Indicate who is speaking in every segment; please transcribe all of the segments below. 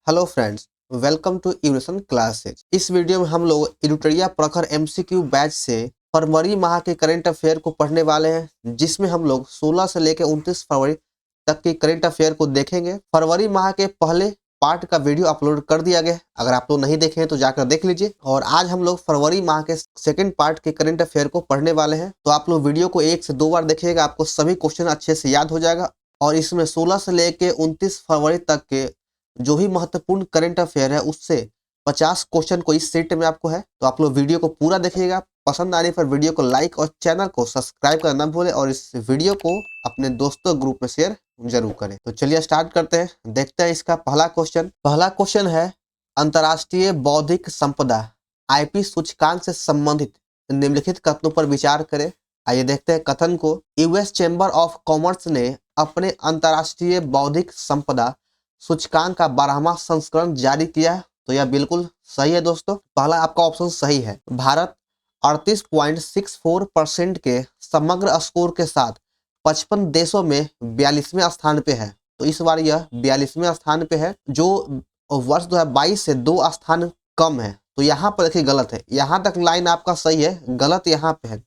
Speaker 1: Hello friends, welcome to evolution classes. इस video में हम लोग एडुटोरिया प्रखर एमसीक्यू बैच से फरवरी माह के करंट अफेयर को पढ़ने वाले हैं, जिसमें हम लोग 16 से लेकर 29 फरवरी तक की करंट अफेयर को देखेंगे। फरवरी माह के पहले पार्ट का वीडियो अपलोड कर दिया गया है, अगर आप लोग नहीं देखे हैं तो जाकर देख लीजिए। और आज हम लोग फरवरी माह के सेकंड पार्ट के करंट अफेयर को पढ़ने वाले हैं, तो आप लोग वीडियो को 1 से 2 बार देखिएगा, आपको सभी क्वेश्चन अच्छे से याद हो जाएगा। और इसमें 16 से लेकर 29 फरवरी तक के जो भी महत्वपूर्ण करंट अफेयर है उससे 50 क्वेश्चन को इस सेट में आपको है, तो आप लोग वीडियो को पूरा देखिएगा। पसंद आने पर वीडियो को लाइक और चैनल को सब्सक्राइब करना ना भूलें, और इस वीडियो को अपने दोस्तों ग्रुप में शेयर जरूर करें। तो चलिए स्टार्ट करते हैं, देखते हैं इसका पहला क्वेश्चन है अंतर्राष्ट्रीय बौद्धिक संपदा आईपी सूचकांक से संबंधित निम्नलिखित कथनों पर विचार करें। आइए देखते हैं कथन को। यूएस चैम्बर ऑफ कॉमर्स ने अपने अंतर्राष्ट्रीय बौद्धिक संपदा सूचकांक का 12वां संस्करण जारी किया है, तो यह बिल्कुल सही है दोस्तों। पहला आपका ऑप्शन सही है। भारत 38.64% के समग्र स्कोर के साथ 55 देशों में 42वें स्थान पे है, तो इस बार यह 42वें स्थान पे है, जो वर्ष 2022 से 2 स्थान कम है। तो यहाँ पर देखिए गलत है, यहाँ तक लाइन आपका सही है, गलत यहाँ पे है।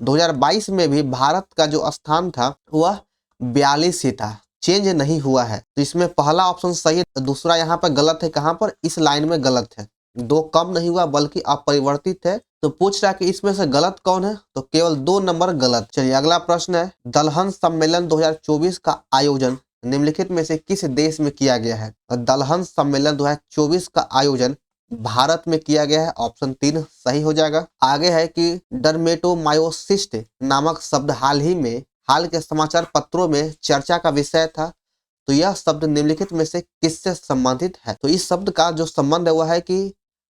Speaker 1: 2022 में भी भारत का जो स्थान था वह 42 ही था, चेंज नहीं हुआ है। तो इसमें पहला ऑप्शन सही है, दूसरा यहाँ पर गलत है। कहाँ पर? इस लाइन में गलत है, 2 कम नहीं हुआ बल्कि अपरिवर्तित है। तो पूछ रहा है कि इसमें से गलत कौन है, तो केवल 2 नंबर गलत। चलिए अगला प्रश्न है, दलहन सम्मेलन 2024 का आयोजन निम्नलिखित में से किस देश में किया गया है? दलहन सम्मेलन 2024 का आयोजन भारत में किया गया है, ऑप्शन 3 सही हो जाएगा। आगे है कि डर्मेटोमायोसिस्ट नामक शब्द हाल के समाचार पत्रों में चर्चा का विषय था, तो यह शब्द निम्नलिखित में से किससे संबंधित है? तो इस शब्द का जो संबंध है वह है कि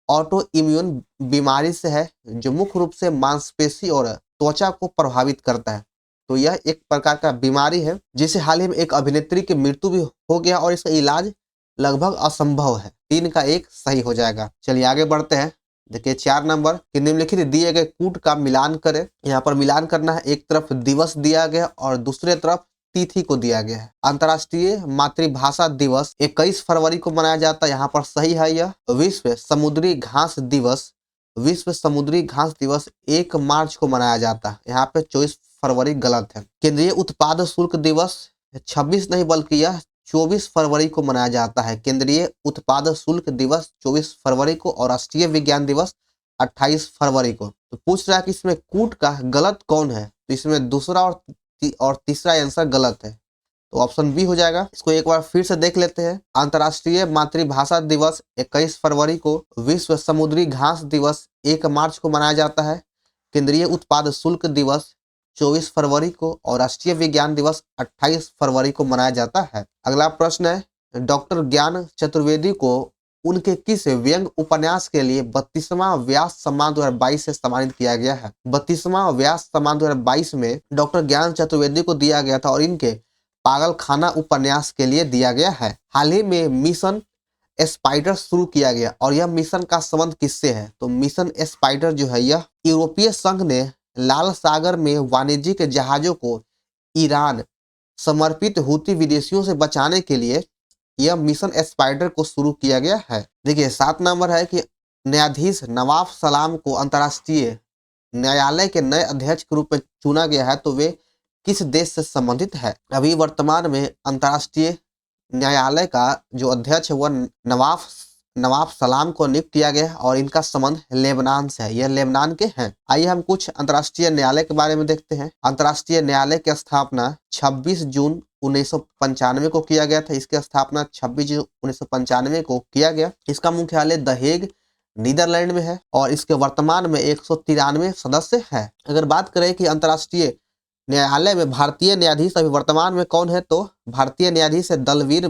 Speaker 1: ऑटो इम्यून बीमारी से है, जो मुख्य रूप से मांसपेशी और त्वचा को प्रभावित करता है। तो यह एक प्रकार का बीमारी है जिसे हाल ही में एक अभिनेत्री की मृत्यु भी हो गया, और इसका इलाज लगभग असंभव है। 3 का 1 सही हो जाएगा। चलिए आगे बढ़ते हैं। देखिए 4 नंबर कि निम्नलिखित दिए गए कूट का मिलान करें। यहाँ पर मिलान करना है, एक तरफ दिवस दिया गया और दूसरे तरफ तिथि को दिया गया है। अंतर्राष्ट्रीय मातृभाषा दिवस 21 फरवरी को मनाया जाता है, यहाँ पर सही है यह। विश्व समुद्री घास दिवस 1 मार्च को मनाया जाता है, यहाँ पे 24 फरवरी गलत है। केंद्रीय उत्पाद शुल्क दिवस 26 नहीं बल्कि यह 24 फरवरी को मनाया जाता है। केंद्रीय उत्पाद शुल्क दिवस 24 फरवरी को और राष्ट्रीय विज्ञान दिवस 28 फरवरी को। तो पूछ रहा है कि इसमें कूट का गलत कौन है, तो इसमें दूसरा और तीसरा आंसर गलत है, तो ऑप्शन बी हो जाएगा। इसको एक बार फिर से देख लेते हैं। अंतर्राष्ट्रीय मातृभाषा दिवस 21 फरवरी को, विश्व समुद्री घास दिवस 1 मार्च को मनाया जाता है, केंद्रीय उत्पाद शुल्क दिवस 24 फरवरी को और राष्ट्रीय विज्ञान दिवस 28 फरवरी को मनाया जाता है। अगला प्रश्न है, डॉक्टर ज्ञान चतुर्वेदी को उनके किस व्यंग उपन्यास के लिए 32वां व्यास सम्मान 2022 से सम्मानित किया गया है? 32वां व्यास सम्मान 2022 में डॉक्टर ज्ञान चतुर्वेदी को दिया गया था और इनके पागल खाना उपन्यास के लिए दिया गया है। हाल ही में मिशन स्पाइडर शुरू किया गया, और यह मिशन का संबंध किससे है? तो मिशन स्पाइडर जो है यह यूरोपीय संघ ने लाल सागर में वाणिज्यिक जहाजों को ईरान समर्पित हूती विदेशियों से बचाने के लिए यह मिशन स्पाइडर को शुरू किया गया है। देखिए 7 नंबर है कि न्यायाधीश नवाब सलाम को अंतर्राष्ट्रीय न्यायालय के नए अध्यक्ष के रूप में चुना गया है, तो वे किस देश से संबंधित है? अभी वर्तमान में अंतर्राष्ट्रीय न्यायालय का जो अध्यक्ष है वह नवाब सलाम को नियुक्त किया गया है, और इनका संबंध लेबनान से है, यह लेबनान के हैं। आइए हम कुछ अंतर्राष्ट्रीय न्यायालय के बारे में देखते हैं। अंतर्राष्ट्रीय न्यायालय की स्थापना 26 जून 1995 को किया गया था। इसकी स्थापना 26 जून 1995 को किया गया। इसका मुख्यालय द हेग नीदरलैंड में है, और इसके वर्तमान में 193 सदस्य है। अगर बात करें कि अंतर्राष्ट्रीय न्यायालय में भारतीय न्यायाधीश अभी वर्तमान में कौन है, तो भारतीय न्यायाधीश है दलवीर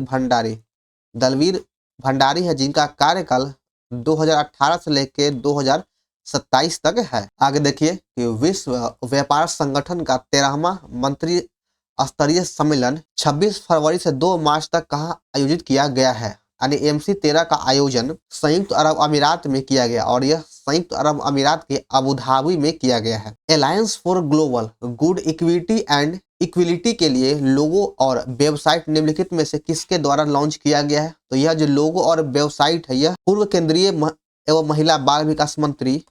Speaker 1: भंडारी है, जिनका कार्यकाल 2018 से लेकर 2027 तक है। आगे देखिए कि विश्व व्यापार संगठन का 13वां मंत्री स्तरीय सम्मेलन 26 फरवरी से 2 मार्च तक कहाँ आयोजित किया गया है? यानी MC13 का आयोजन संयुक्त अरब अमीरात में किया गया, और यह संयुक्त अरब अमीरात के अबू धाबी में किया गया है। Alliance for global good equity and equality के लिए लोगो और वेबसाइट निम्नलिखित में से किसके द्वारा लॉन्च किया गया है? तो यह जो लोगो और वेबसाइट है यह पूर्व केंद्रीय एवं महिला बाल विकास मंत्री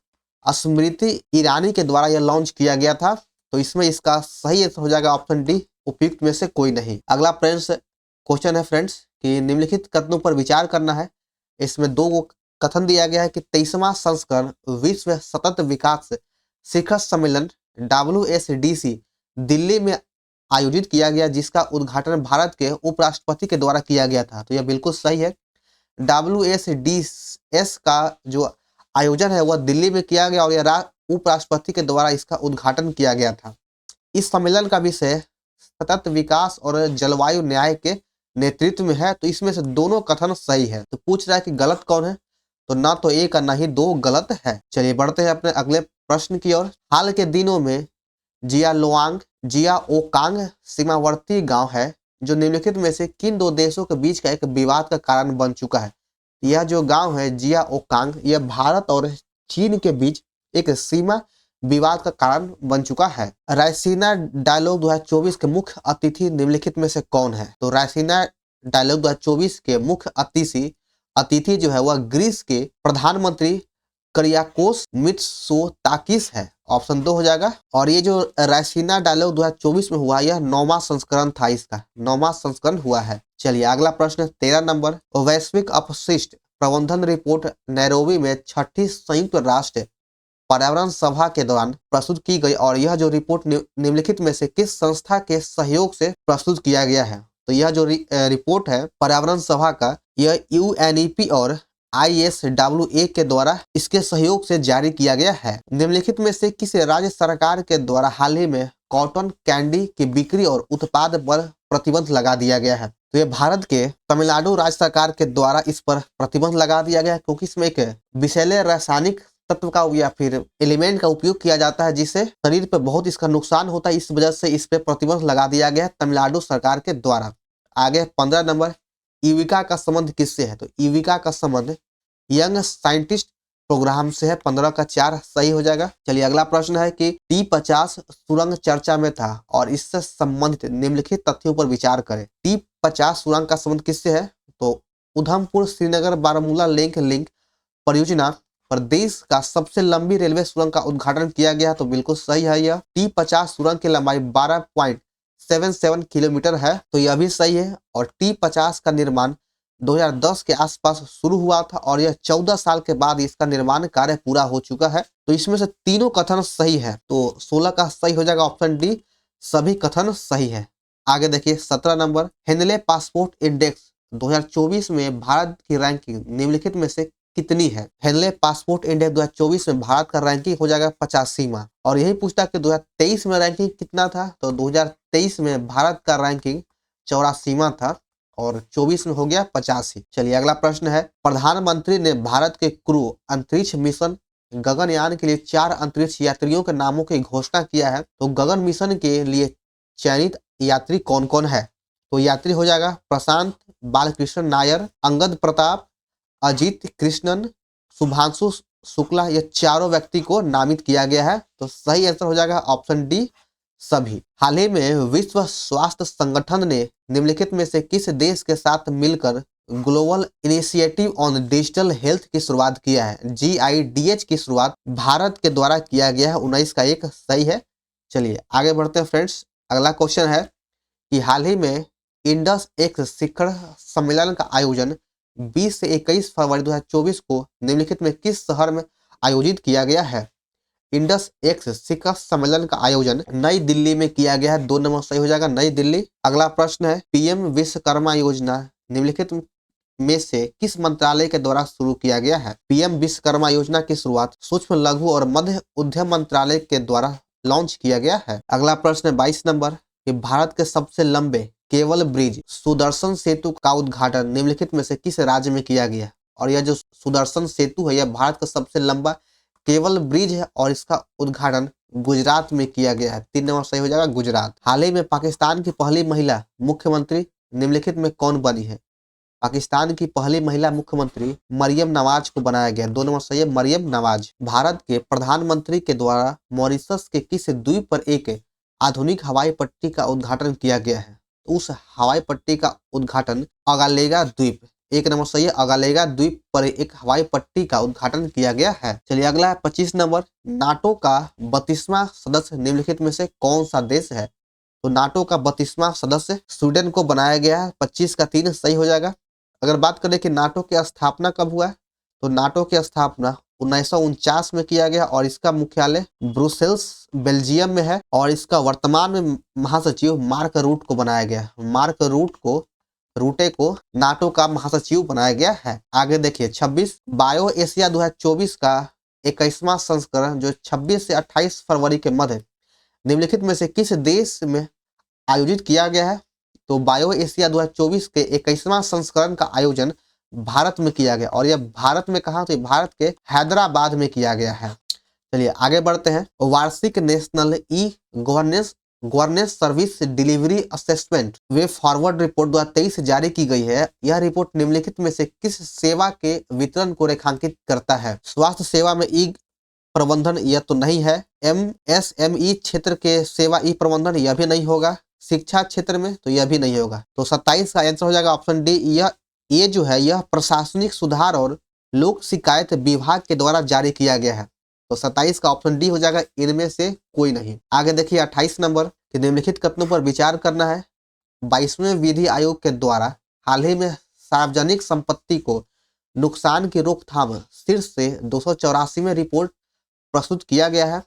Speaker 1: स्मृति ईरानी के द्वारा यह लॉन्च किया गया था। तो इसमें इसका सही आंसर हो जाएगा ऑप्शन डी, उपयुक्त में से कोई नहीं। अगला फ्रेंड्स क्वेश्चन है फ्रेंड्स कि निम्नलिखित कथनों पर विचार करना है। इसमें दो कथन दिया गया है कि 23वां संस्करण विश्व सतत विकास शिखर सम्मेलन WSDC दिल्ली में आयोजित किया गया, जिसका उद्घाटन भारत के उपराष्ट्रपति के द्वारा किया गया था। तो यह बिल्कुल सही है। WSDS का जो आयोजन है वह दिल्ली में किया गया और यह उपराष्ट्रपति के द्वारा इसका उद्घाटन किया गया था। इस सम्मेलन का विषय सतत विकास और जलवायु न्याय के नेतृत्व में है। तो इसमें से दोनों कथन सही है। तो पूछ रहा है कि गलत कौन है? तो ना तो एक और ना ही दो गलत है। चलिए बढ़ते हैं अपने अगले प्रश्न की ओर। हाल के दिनों में जियाओकांग सीमावर्ती गांव है जो निम्नलिखित में से किन दो देशों के बीच का एक विवाद का कारण बन चुका है? यह जो गांव है जियाओकांग यह भारत और चीन के बीच एक सीमा विवाद का कारण बन चुका है। रायसीना डायलॉग 2024 के मुख्य अतिथि निम्नलिखित में से कौन है? तो रायसीना डायलॉग 2024 के मुख्य अतिथि जो है वह ग्रीस के प्रधानमंत्री करियाकोस मित्सोताकिस है। ऑप्शन 2 हो जाएगा। और ये जो रायसीना डायलॉग 2024 में हुआ यह 9वां संस्करण था, इसका 9वां संस्करण हुआ है। चलिए अगला प्रश्न 13 नंबर। वैश्विक अपशिष्ट प्रबंधन रिपोर्ट नैरोबी में 6ठी संयुक्त राष्ट्र पर्यावरण सभा के दौरान प्रस्तुत की गई और यह जो रिपोर्ट निम्नलिखित में से किस संस्था के सहयोग से प्रस्तुत किया गया है? तो यह जो रिपोर्ट है पर्यावरण सभा का यह UNEP और ISWA के द्वारा इसके सहयोग से जारी किया गया है। निम्नलिखित में से किस राज्य सरकार के द्वारा हाल ही में कॉटन कैंडी की बिक्री और उत्पाद पर प्रतिबंध लगा दिया गया है? तो यह भारत के तमिलनाडु राज्य सरकार के द्वारा इस पर प्रतिबंध लगा दिया गया है, क्योंकि इसमें एक विषैले रासायनिक तत्व का या फिर एलिमेंट का उपयोग किया जाता है जिससे शरीर पर बहुत इसका नुकसान होता है। इस वजह से इस पे प्रतिबंध लगा दिया गया है तमिलनाडु सरकार के द्वारा। आगे 15 नंबर। यूविका का संबंध किससे है? तो यूविका का संबंध यंग साइंटिस्ट प्रोग्राम से है। 15 का 4 सही हो जाएगा। चलिए अगला प्रश्न है कि T50 सुरंग चर्चा में था और इससे संबंधित निम्नलिखित तथ्यों पर विचार करें। T50 सुरंग का संबंध किससे है? तो उधमपुर श्रीनगर बारामूला लिंक परियोजना पर देश का सबसे लंबी रेलवे सुरंग का उद्घाटन किया गया। तो बिल्कुल सही है। यह T50 सुरंग की लंबाई 12.77 किलोमीटर है। तो यह भी सही है। और T50 का निर्माण 2010 के आसपास शुरू हुआ था और यह 14 साल के बाद इसका निर्माण कार्य पूरा हो चुका है। तो इसमें से तीनों कथन सही है। तो 16 का सही हो जाएगा ऑप्शन डी, सभी कथन सही है। आगे देखिए 17 नंबर। हेनले पासपोर्ट इंडेक्स 2024 में भारत की रैंकिंग निम्नलिखित में से कितनी है? हेनले पासपोर्ट इंडेक्स 2024 में भारत का रैंकिंग हो जाएगा 85वां। और यही पूछता कि 2023 में रैंकिंग कितना था? तो 2023 में भारत का रैंकिंग 84वां था और 24 में हो गया 85। चलिए अगला प्रश्न है। प्रधानमंत्री ने भारत के क्रू अंतरिक्ष मिशन गगनयान के लिए 4 अंतरिक्ष यात्रियों के नामों की घोषणा किया है। तो गगन मिशन के लिए चयनित यात्री कौन कौन है? तो यात्री हो जाएगा प्रशांत बालकृष्ण नायर, अंगद प्रताप, अजीत कृष्णन, शुभांशु शुक्ला। ये चारों व्यक्ति को नामित किया गया है। तो सही आंसर हो जाएगा ऑप्शन डी, सभी। हाल ही में विश्व स्वास्थ्य संगठन ने निम्नलिखित में से किस देश के साथ मिलकर global initiative on digital health की शुरुआत किया है? GIDH की शुरुआत भारत के द्वारा किया गया है। 19 का 1 सही है। चलिए आगे बढ़ते हैं फ्रेंड्स। अगला क्वेश्चन है कि हाल ही में इंडस एक्स शिखर सम्मेलन का आयोजन 20 से 21 फरवरी 2024 को निम्नलिखित में किस शहर में आयोजित किया गया है? इंडस एक्स शिखर सम्मेलन का आयोजन नई दिल्ली में किया गया है। 2 नंबर सही हो जाएगा, नई दिल्ली। अगला प्रश्न है PM विश्वकर्मा योजना निम्नलिखित में से किस मंत्रालय के द्वारा शुरू किया गया है? PM विश्वकर्मा योजना की शुरुआत सूक्ष्म लघु और मध्य उद्यम मंत्रालय के द्वारा लॉन्च किया गया है। अगला प्रश्न 22 नंबर कि भारत के सबसे लंबे केबल ब्रिज सुदर्शन सेतु का उद्घाटन निम्नलिखित में से किस राज्य में किया गया? और यह जो सुदर्शन सेतु है यह भारत का सबसे लंबा केबल ब्रिज है और इसका उद्घाटन गुजरात में किया गया है। 3 नंबर सही हो जाएगा, गुजरात। हाल ही में पाकिस्तान की पहली महिला मुख्यमंत्री निम्नलिखित में कौन बनी है? पाकिस्तान की पहली महिला मुख्यमंत्री मरियम नवाज को बनाया गया। 2 नंबर सही है, मरियम नवाज। भारत के प्रधानमंत्री के द्वारा मॉरिशस के किस द्वीप पर एक आधुनिक हवाई पट्टी का उद्घाटन किया गया है? तो उस हवाई पट्टी का उद्घाटन अगालेगा द्वीप, एक नंबर सही है, अगालेगा द्वीप पर एक हवाई पट्टी का उद्घाटन किया गया है। चलिए अगला है 25 नंबर, नाटो का 32वां सदस्य निम्नलिखित में से कौन सा देश है? तो नाटो का 32वां सदस्य स्वीडन को बनाया गया है। 25 का 3 सही हो जाएगा। अगर बात करें कि नाटो की स्थापना कब हुआ है, तो नाटो की स्थापना 1949 में किया गया और इसका मुख्यालय ब्रुसेल्स बेल्जियम में है और इसका वर्तमान में महासचिव मार्क रूट को बनाया गया है। मार्क रूटे को नाटो का महासचिव बनाया गया है। आगे देखिए 26, बायो एशिया 2024 का 21वां संस्करण जो 26 से 28 फरवरी के मध्य निम्नलिखित में से किस देश में आयोजित किया गया है? तो बायो एशिया 2024 के 21वां संस्करण का आयोजन भारत में किया गया और यह भारत में कहा, तो भारत के हैदराबाद में किया गया है। चलिए आगे बढ़ते हैं। वार्षिक national e governance service delivery assessment way forward report 2023 जारी की गई है। यह रिपोर्ट निम्नलिखित में से किस सेवा के वितरण को रेखांकित करता है? स्वास्थ्य सेवा में ई प्रबंधन, यह तो नहीं है। MSME क्षेत्र के सेवा ई प्रबंधन, यह भी नहीं होगा। शिक्षा क्षेत्र में, तो यह भी नहीं होगा। तो 27 का आंसर हो जाएगा ऑप्शन डी। ये जो है यह प्रशासनिक सुधार और लोक शिकायत विभाग के द्वारा जारी किया गया है। तो 27 का ऑप्शन डी हो जाएगा, इनमें से कोई नहीं। आगे देखिए 28 नंबर कि निम्नलिखित कथनों पर विचार करना है। 22वें विधि आयोग के द्वारा हाल ही में सार्वजनिक संपत्ति को नुकसान की रोकथाम शीर्ष से 284वें रिपोर्ट प्रस्तुत किया गया है।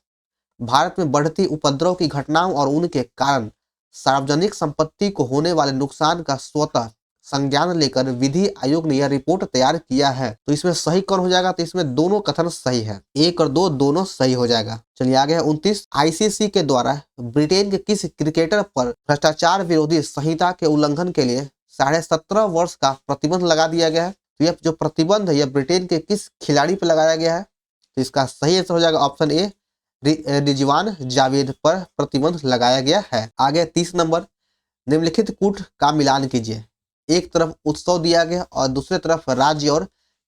Speaker 1: भारत में बढ़ती उपद्रव की घटनाओं और उनके कारण सार्वजनिक संपत्ति को होने वाले नुकसान का स्वतः संज्ञान लेकर विधि आयोग ने यह रिपोर्ट तैयार किया है। तो इसमें सही कौन हो जाएगा? तो इसमें दोनों कथन सही है, 1 और 2 दोनों सही हो जाएगा। चलिए आगे है 29, ICC के द्वारा ब्रिटेन के किस क्रिकेटर पर भ्रष्टाचार विरोधी संहिता के उल्लंघन के लिए 17.5 वर्ष का प्रतिबंध लगा दिया गया है? तो यह जो प्रतिबंध है यह ब्रिटेन के किस खिलाड़ी पर लगाया गया है? तो इसका सही आंसर हो जाएगा ऑप्शन ए, रिजवान जावेद पर प्रतिबंध लगाया गया है। आगे 30 नंबर, निम्नलिखित कूट का मिलान कीजिए। एक तरफ उत्सव दिया गया और दूसरी तरफ राज्य और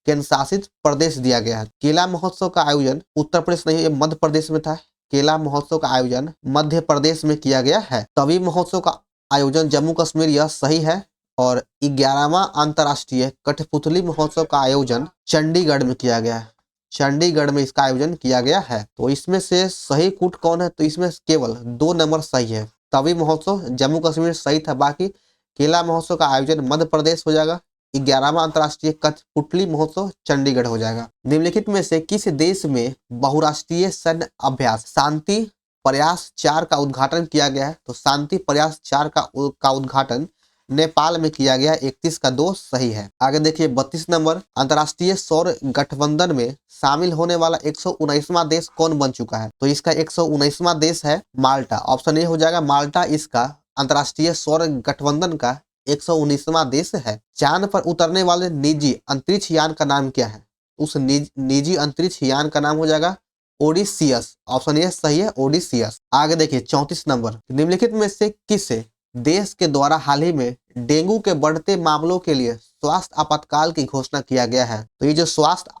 Speaker 1: केंद्र शासित प्रदेश दिया गया है। केला महोत्सव का आयोजन उत्तर प्रदेश नहीं, ये मध्य प्रदेश में था। केला महोत्सव का आयोजन मध्य प्रदेश में किया गया है। तवी महोत्सव का आयोजन जम्मू कश्मीर, यह सही है। और 11वां अंतर्राष्ट्रीय कठपुतली महोत्सव का आयोजन चंडीगढ़ में किया गया है। चंडीगढ़ में इसका आयोजन किया गया है। तो इसमें से सही कूट कौन है? तो इसमें केवल 2 नंबर सही है। तवी महोत्सव जम्मू कश्मीर सही था, बाकी केला महोत्सव का आयोजन मध्य प्रदेश हो जाएगा। 11वां अंतर्राष्ट्रीय कठपुतली महोत्सव चंडीगढ़ हो जाएगा। निम्नलिखित में से किस देश में बहुराष्ट्रीय सैन्य अभ्यास शांति प्रयास 4 का उद्घाटन किया गया है? तो शांति प्रयास 4 का उद्घाटन नेपाल में किया गया। 31 का 2 सही है। आगे देखिए 32 नंबर, अंतर्राष्ट्रीय सौर गठबंधन में शामिल होने वाला 119वां देश कौन बन चुका है? तो इसका 119वां देश है माल्टा। ऑप्शन ए हो जाएगा, माल्टा इसका अंतर्राष्ट्रीय सौर गठबंधन का 119वां देश है। चांद पर उतरने वाले निजी अंतरिक्ष यान का नाम क्या है? उस निजी अंतरिक्ष यान का नाम हो जाएगा ओडिसियस। ऑप्शन ए सही है, ओडिसियस। आगे देखिए 34 नंबर, निम्नलिखित में से किसे देश के द्वारा हाल ही में डेंगू के बढ़ते मामलों के लिए स्वास्थ्य आपातकाल की घोषणा किया गया है? तो ये जो स्वास्थ्य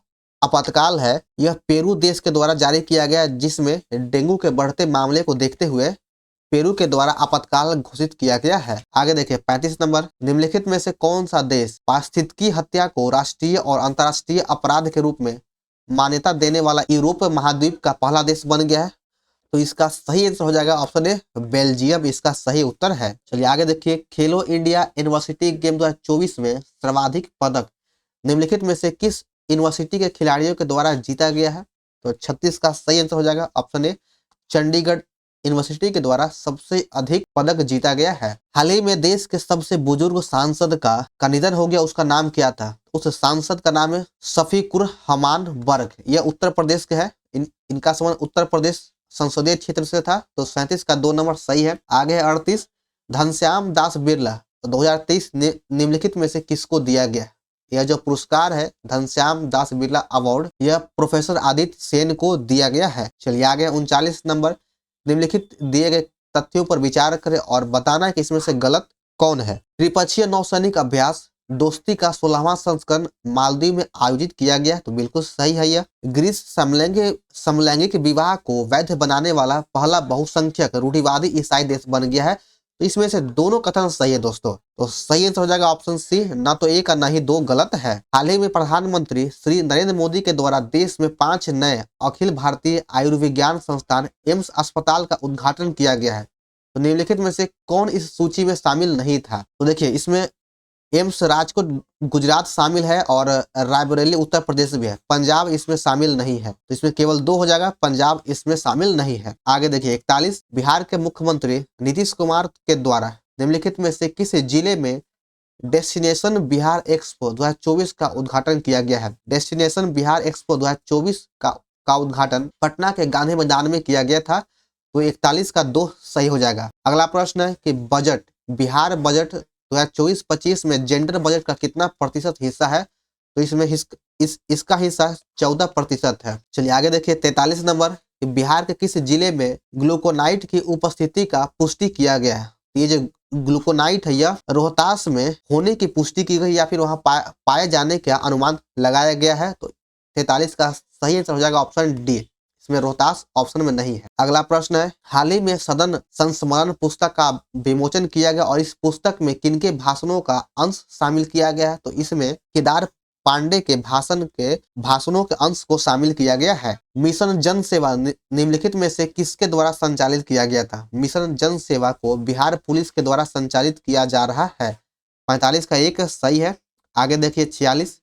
Speaker 1: आपातकाल है यह पेरू देश के द्वारा जारी किया गया है, जिसमें डेंगू के बढ़ते मामले को देखते हुए पेरू के द्वारा आपातकाल घोषित किया गया है। आगे देखिए 35 नंबर, निम्नलिखित में से कौन सा देश पारिस्थितिकी हत्या को राष्ट्रीय और अंतर्राष्ट्रीय अपराध के रूप में मान्यता देने वाला यूरोप महाद्वीप का पहला देश बन गया है? तो इसका सही आंसर हो जाएगा ऑप्शन ए, बेल्जियम इसका सही उत्तर है। चलिए आगे देखिए, खेलो इंडिया यूनिवर्सिटी गेम 2024 में सर्वाधिक पदक निम्नलिखित में से किस यूनिवर्सिटी के खिलाड़ियों के द्वारा जीता गया है? तो 36 का सही आंसर हो जाएगा ऑप्शन ए, चंडीगढ़ यूनिवर्सिटी के द्वारा सबसे अधिक पदक जीता गया है। हाल ही में देश के सबसे बुजुर्ग सांसद का निधन हो गया, उसका नाम क्या था? उस सांसद का नाम है शफीकुर रहमान बर्क। यह उत्तर प्रदेश के है। इनका संबंध उत्तर प्रदेश संसदीय क्षेत्र से था। तो 37 का 2 नंबर सही है। आगे है 38, घनश्याम दास बिरला 2023 निम्नलिखित में से किसको दिया गया? यह जो पुरस्कार है घनश्याम दास बिरला अवार्ड, यह प्रोफेसर आदित्य सेन को दिया गया है। चलिए आगे 39 नंबर, निम्नलिखित दिए गए तथ्यों पर विचार करें और बताना कि इसमें से गलत कौन है। त्रिपक्षीय नौसैनिक अभ्यास दोस्ती का 16वां संस्करण मालदीव में आयोजित किया गया, तो बिल्कुल सही है यह। ग्रीस समलैंगिक विवाह को वैध बनाने वाला पहला बहुसंख्यक रूढ़िवादी ईसाई देश बन गया है। तो इसमें से दोनों कथन सही है दोस्तों, तो सही आंसर हो जाएगा ऑप्शन सी, ना तो एक और ना ही दो गलत है। हाल ही में प्रधानमंत्री श्री नरेंद्र मोदी के द्वारा देश में 5 नए अखिल भारतीय आयुर्विज्ञान संस्थान एम्स अस्पताल का उद्घाटन किया गया है। तो निम्नलिखित में से कौन इस सूची में शामिल नहीं था? तो देखिए, इसमें एम्स राजकोट गुजरात शामिल है और रायबरेली उत्तर प्रदेश भी है। पंजाब इसमें शामिल नहीं है, तो इसमें केवल 2 हो जाएगा, पंजाब इसमें शामिल नहीं है। आगे देखिए 41, बिहार के मुख्यमंत्री नीतीश कुमार के द्वारा निम्नलिखित में से किस जिले में डेस्टिनेशन बिहार एक्सपो 2024 का उद्घाटन किया गया है? डेस्टिनेशन बिहार एक्सपो 2024 का उद्घाटन पटना के गांधी मैदान में किया गया था। तो 41 का 2 सही हो जाएगा। अगला प्रश्न है कि बजट, बिहार बजट 2024-25 में जेंडर बजट का कितना प्रतिशत हिस्सा है? तो इसमें इसका हिस्सा 14% है। चलिए आगे देखिए 43 नंबर, बिहार के किस जिले में ग्लूकोनाइट की उपस्थिति का पुष्टि किया गया है? ये जो ग्लूकोनाइट है यह रोहतास में होने की पुष्टि की गई या फिर वहां पाए जाने का अनुमान लगाया गया है। तो 43 का सही आंसर हो जाएगा ऑप्शन डी, इसमें रोहतास ऑप्शन में नहीं है। अगला प्रश्न है, हाल ही में सदन संस्मरण पुस्तक का विमोचन किया गया और इस पुस्तक में किनके भाषणों का अंश शामिल किया गया है? तो इसमें केदार पांडे के भाषणों के अंश को शामिल किया गया है। मिशन जन सेवा निम्नलिखित में से किसके द्वारा संचालित किया गया था? मिशन जन सेवा को बिहार पुलिस के द्वारा संचालित किया जा रहा है। 45 का 1 सही है। आगे देखिए 46,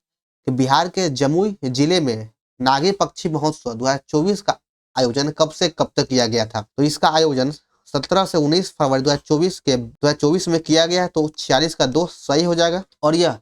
Speaker 1: बिहार के जमुई जिले में नागी पक्षी महोत्सव 2024 का आयोजन कब से कब तक किया गया था? तो इसका आयोजन 17 से 19 फरवरी 2024 में किया गया है। तो 46 का 2 सही हो जाएगा। और यह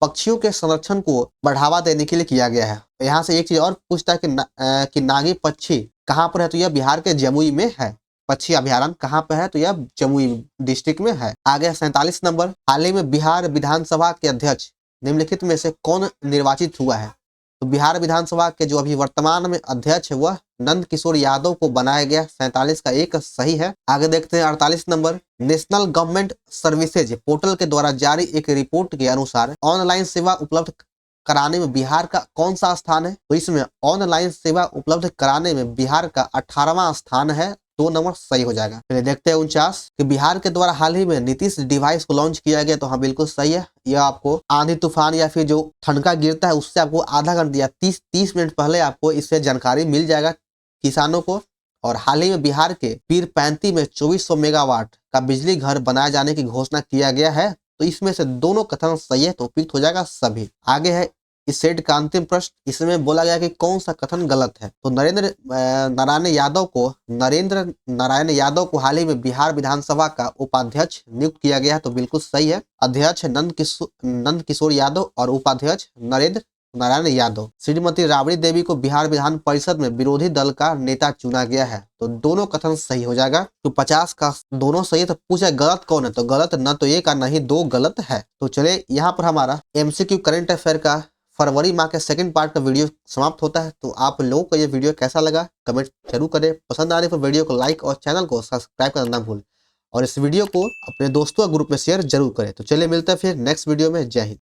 Speaker 1: पक्षियों के संरक्षण को बढ़ावा देने के लिए किया गया है। यहाँ से एक चीज और पूछता है कि नागी पक्षी कहाँ पर है? तो यह बिहार के जमुई में है। पक्षी अभ्यारण्य कहाँ पे है? तो यह जमुई डिस्ट्रिक्ट में है। आगे 47 नंबर, हाल ही में बिहार विधानसभा के अध्यक्ष निम्नलिखित में से कौन निर्वाचित हुआ है? तो बिहार विधानसभा के जो अभी वर्तमान में अध्यक्ष है वह नंद किशोर यादव को बनाया गया। 47 का 1 सही है। आगे देखते हैं 48 number, national government services portal के द्वारा जारी एक रिपोर्ट के अनुसार ऑनलाइन सेवा उपलब्ध कराने में बिहार का कौन सा स्थान है? तो इसमें ऑनलाइन सेवा उपलब्ध कराने में बिहार का 18वां स्थान है। 2 नंबर सही हो जाएगा। चलिए देखते हैं 49, कि बिहार के द्वारा हाल ही में नीतीश डिवाइस को लॉन्च किया गया। तो हाँ बिल्कुल सही है। यह आपको आंधी तूफान या फिर जो ठनका गिरता है उससे आपको आधा घंटा या 30 मिनट पहले आपको इससे जानकारी मिल जाएगा किसानों को। और हाल ही में बिहार के पीरपैंती में 2400 मेगावाट का बिजली घर बनाए जाने की घोषणा किया गया है। तो इसमें से दोनों कथन सही है, तो उपयुक्त हो जाएगा सभी। आगे है इस सेट का अंतिम प्रश्न, इसमें बोला गया कि कौन सा कथन गलत है? तो नरेंद्र नारायण यादव को हाल ही में बिहार विधानसभा का उपाध्यक्ष नियुक्त किया गया है। तो बिल्कुल सही है। अध्यक्ष नंद किशोर यादव और उपाध्यक्ष नरेंद्र नारायण यादव। श्रीमती राबड़ी देवी को बिहार विधान परिषद में विरोधी दल का नेता चुना गया है। तो दोनों कथन सही हो जाएगा। तो 50 का दोनों सही है। तो पूछा गलत कौन है? तो गलत न तो 1 और न ही 2 गलत है। तो चले यहाँ पर हमारा MCQ करंट अफेयर का फरवरी माह के सेकंड पार्ट का वीडियो समाप्त होता है। तो आप लोगों को ये वीडियो कैसा लगा कमेंट जरूर करें। पसंद आने पर वीडियो को लाइक और चैनल को सब्सक्राइब करना ना भूलें और इस वीडियो को अपने दोस्तों ग्रुप में शेयर जरूर करें। तो चलिए मिलते हैं फिर नेक्स्ट वीडियो में। जय हिंद।